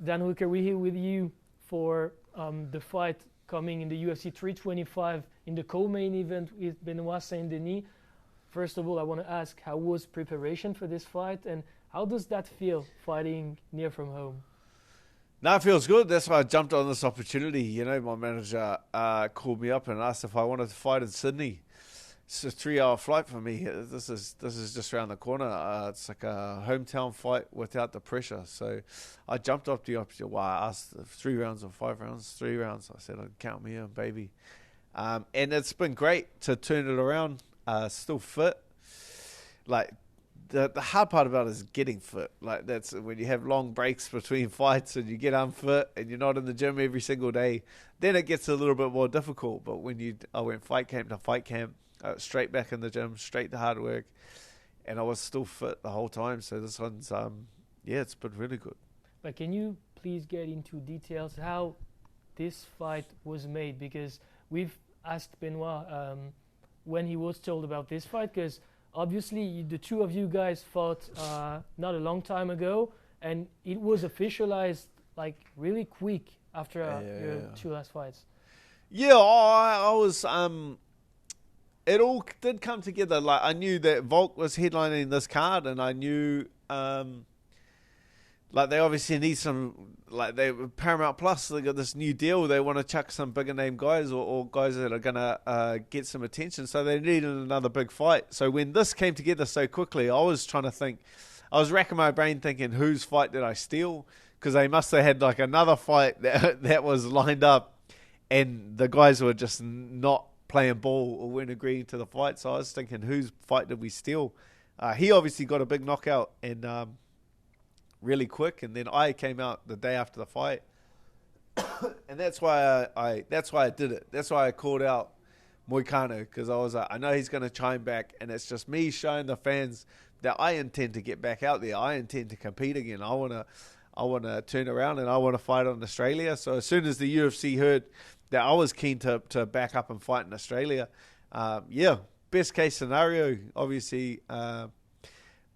Dan Hooker, we're here with you for the fight coming in the UFC 325 in the co-main event with Benoit Saint Denis. First of all, I want to ask, how was preparation for this fight, and how does that feel, fighting near from home? No, it feels good. That's why I jumped on this opportunity. You know, my manager called me up and asked if I wanted to fight in Sydney. It's a 3-hour flight for me. This is just around the corner. It's like a hometown fight without the pressure. So I jumped up the opportunity. Well, I asked 3 rounds or 5 rounds. 3 rounds. I said, count me in, baby. And it's been great to turn it around. Still fit. Like, the hard part about it is getting fit. Like, that's when you have long breaks between fights and you get unfit and you're not in the gym every single day. Then it gets a little bit more difficult. But when I went fight camp to fight camp, straight back in the gym, straight to hard work, and I was still fit the whole time. So this one's, it's been really good. But can you please get into details how this fight was made? Because we've asked Benoit when he was told about this fight, because obviously the two of you guys fought not a long time ago, and it was officialized like really quick after your two last fights. Yeah, I was... It all did come together. Like, I knew that Volk was headlining this card, and I knew, like, they obviously need some, like, Paramount Plus, they got this new deal. They want to chuck some bigger name guys or guys that are going to get some attention. So they needed another big fight. So when this came together so quickly, I was trying to think, I was racking my brain thinking, whose fight did I steal? Because they must have had, like, another fight that was lined up, and the guys were just not playing ball or weren't agreeing to the fight. So I was thinking, whose fight did we steal? He obviously got a big knockout and really quick, and then I came out the day after the fight, and that's why I did it. That's why I called out Moicano, because I was like, I know he's going to chime back, and it's just me showing the fans that I intend to get back out there. I intend to compete again. I want to turn around and I want to fight on Australia. So as soon as the UFC heard that I was keen to back up and fight in Australia, best case scenario, obviously,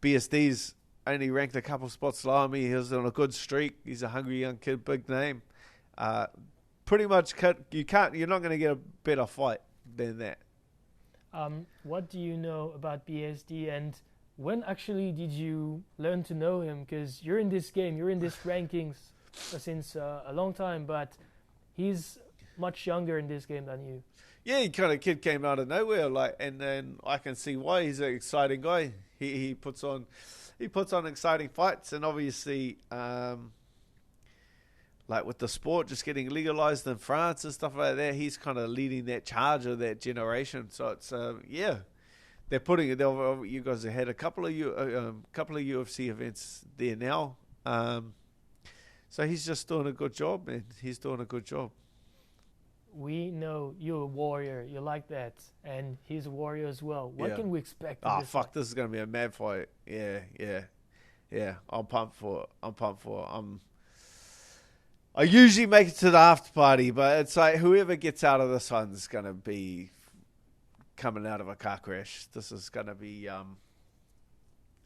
BSD's only ranked a couple spots lower than me. He was on a good streak. He's a hungry young kid, big name. Pretty much, you're not going to get a better fight than that. What do you know about BSD, and when actually did you learn to know him? Because you're in this game, you're in this rankings since a long time, but he's much younger in this game than you. Yeah, he kind of kid came out of nowhere, like, and then I can see why. He's an exciting guy. He puts on exciting fights, and obviously, like with the sport just getting legalized in France and stuff like that, he's kind of leading that charge of that generation. So it's they're putting it. You guys have had a couple of UFC events there now. So he's just doing a good job, man. He's doing a good job. We know you're a warrior. You like that. And he's a warrior as well. What can we expect? This is going to be a mad fight. Yeah. I'm pumped for it. I usually make it to the after party, but it's like whoever gets out of this one is going to be coming out of a car crash. This is going to be...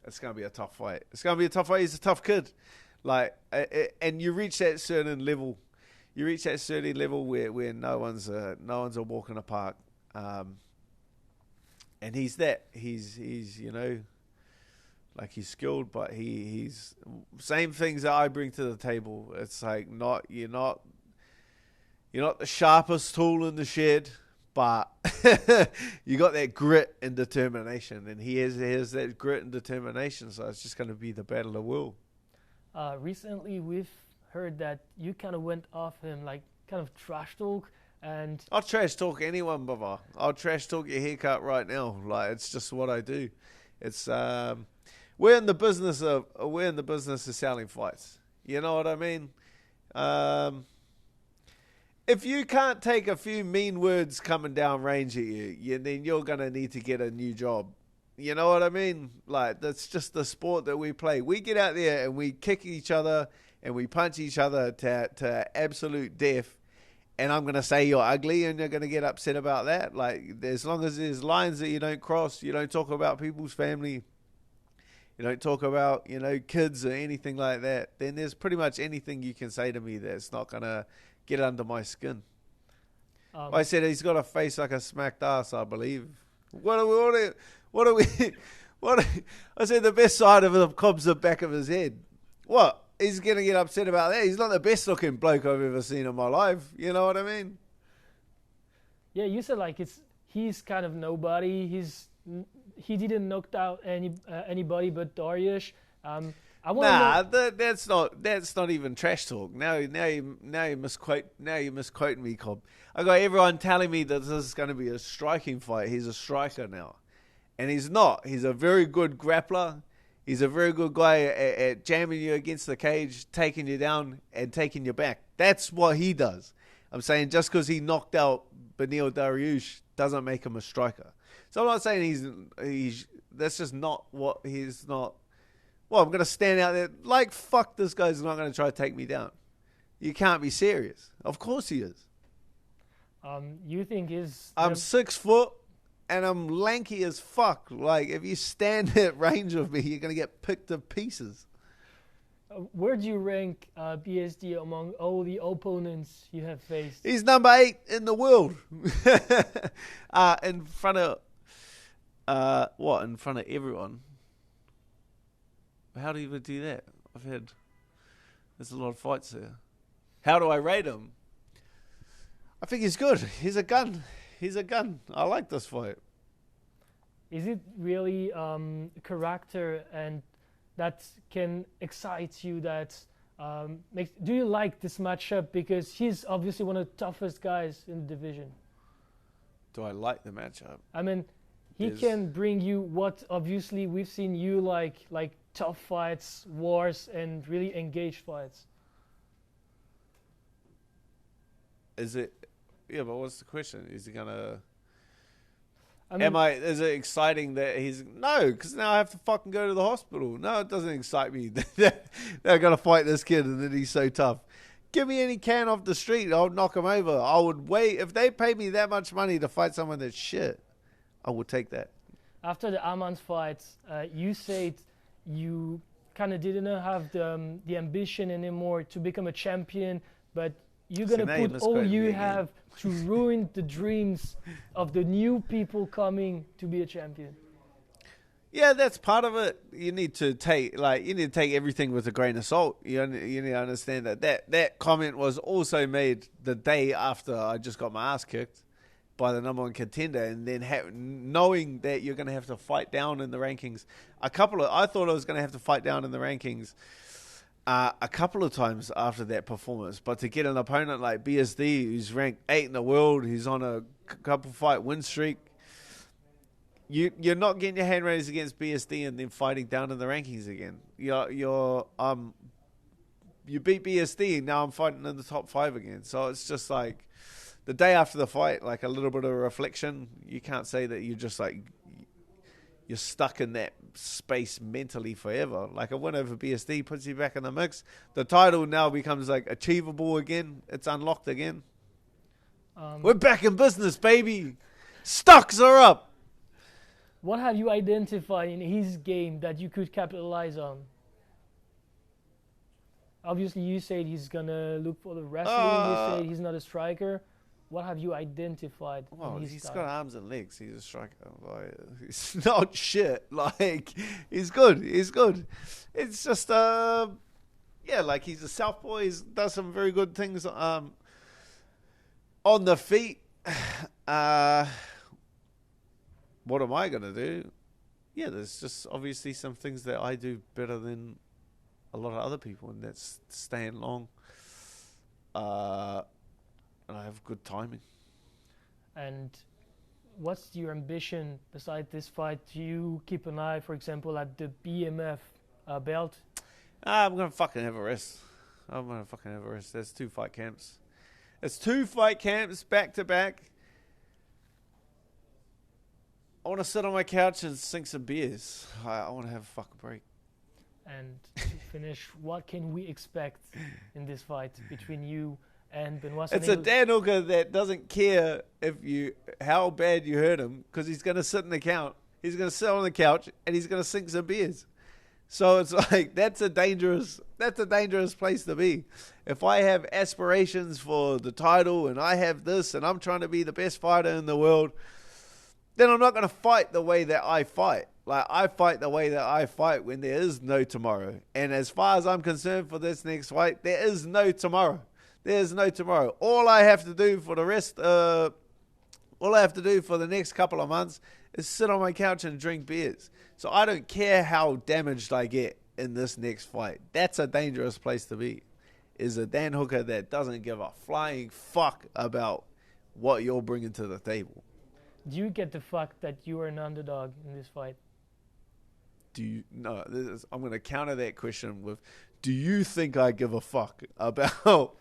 it's going to be a tough fight. It's going to be a tough fight. He's a tough kid. Like, and you reach that certain level... You reach that certain level where no one's a walk in the park, and he's that. He's like he's skilled, but he's same things that I bring to the table. It's like you're not the sharpest tool in the shed, but you got that grit and determination, and he has that grit and determination. So it's just going to be the battle of will. Recently, we've heard that you kind of went off him, like kind of trash talk, and I'll trash talk anyone, brother. I'll trash talk your haircut right now. Like, it's just what I do. It's we're in the business of selling fights. You know what I mean? If you can't take a few mean words coming down range at you, then you're gonna need to get a new job. You know what I mean? Like, that's just the sport that we play. We get out there and we kick each other and we punch each other to absolute death. And I'm going to say you're ugly and you're going to get upset about that. Like, as long as there's lines that you don't cross, you don't talk about people's family, you don't talk about, kids or anything like that, then there's pretty much anything you can say to me that's not going to get under my skin. I said he's got a face like a smacked ass, I believe. I said the best side of him cobs the back of his head. What? He's going to get upset about that? He's not the best looking bloke I've ever seen in my life. You know what I mean? Yeah, you said like he's kind of nobody. He didn't knock out anybody but Darius. That's not even trash talk. Now you misquoting me, Cobb. I got everyone telling me that this is going to be a striking fight. He's a striker now, and he's not. He's a very good grappler. He's a very good guy at jamming you against the cage, taking you down, and taking you back. That's what he does. I'm saying just because he knocked out Benoit Darius doesn't make him a striker. So I'm not saying he's. That's just not what he's not. Well, I'm going to stand out there like, fuck, this guy's not going to try to take me down. You can't be serious. Of course he is. You think I'm 6 foot and I'm lanky as fuck. Like, if you stand at range of me, you're going to get picked to pieces. Where do you rank BSD among all the opponents you have faced? He's number 8 in the world. In front of... In front of everyone. How do you even do that? There's a lot of fights there. How do I rate him? I think he's good. He's a gun. I like this fight. Is it really character and that can excite you? Do you like this matchup? Because he's obviously one of the toughest guys in the division. Do I like the matchup? I mean, he can bring you what obviously we've seen you like tough fights, wars, and really engaged fights. Is it? Yeah, but what's the question? Is he gonna? Is it exciting that he's no? Because now I have to fucking go to the hospital. No, it doesn't excite me. They're gonna fight this kid, and then he's so tough. Give me any can off the street, I'll knock him over. I would wait if they paid me that much money to fight someone that's shit. I would take that. After the Aman's fight, you said you kind of didn't have the ambition anymore to become a champion, but you're going to put all you have to ruin the dreams of the new people coming to be a champion. Yeah, that's part of it. You need to take everything with a grain of salt. You need to understand that comment was also made the day after I just got my ass kicked by the number one contender, and then knowing that you're going to have to fight down in the rankings. I thought I was going to have to fight down in the rankings a couple of times after that performance, but to get an opponent like BSD, who's ranked 8 in the world, who's on a couple fight win streak, you're not getting your hand raised against BSD and then fighting down in the rankings again. You beat BSD, and now I'm fighting in the top 5 again. So it's just like, the day after the fight, like a little bit of reflection, you can't say that you're just like, you're stuck in that space mentally forever. Like a win over BSD puts you back in the mix. The title now becomes like achievable again. It's unlocked again. We're back in business, baby. Stocks are up. What have you identified in his game that you could capitalize on? Obviously, you said he's going to look for the wrestling. You said he's not a striker. What have you identified? Well, he's got arms and legs. He's a striker. Like, he's not shit. Like, he's good. He's good. It's just, like he's a southpaw. He does some very good things on the feet. What am I going to do? Yeah, there's just obviously some things that I do better than a lot of other people, and that's staying long. And I have good timing. And what's your ambition besides this fight? Do you keep an eye, for example, at the BMF belt? I'm going to fucking have a rest. There's 2 fight camps. It's 2 fight camps back to back. I want to sit on my couch and sink some beers. I want to have a fucking break. And to finish, what can we expect in this fight between you and Benoit Saint Denis? It's a Dan Hooker that doesn't care how bad you hurt him, because he's going to sit in the couch. He's going to sit on the couch and he's going to sink some beers. So it's like that's a dangerous place to be. If I have aspirations for the title and I have this and I'm trying to be the best fighter in the world, then I'm not going to fight the way that I fight. Like, I fight the way that I fight when there is no tomorrow. And as far as I'm concerned for this next fight, there is no tomorrow. There's no tomorrow. All I have to do for the next couple of months is sit on my couch and drink beers. So I don't care how damaged I get in this next fight. That's a dangerous place to be. Is a Dan Hooker that doesn't give a flying fuck about what you're bringing to the table. Do you get the fact that you are an underdog in this fight? I'm going to counter that question with, do you think I give a fuck about,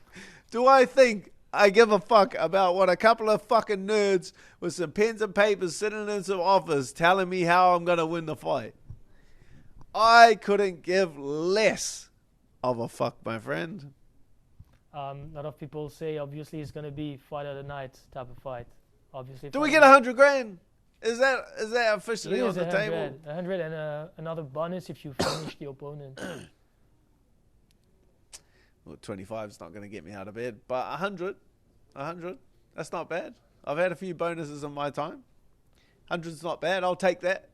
do I think I give a fuck about what a couple of fucking nerds with some pens and papers sitting in some office telling me how I'm going to win the fight? I couldn't give less of a fuck, my friend. A lot of people say, obviously, it's going to be fight of the night type of fight. Obviously. Do we get 100 grand? Is that officially on the table? 100 and another bonus if you finish the opponent. Well, 25 is not going to get me out of bed, but 100, that's not bad. I've had a few bonuses in my time. 100's not bad. I'll take that.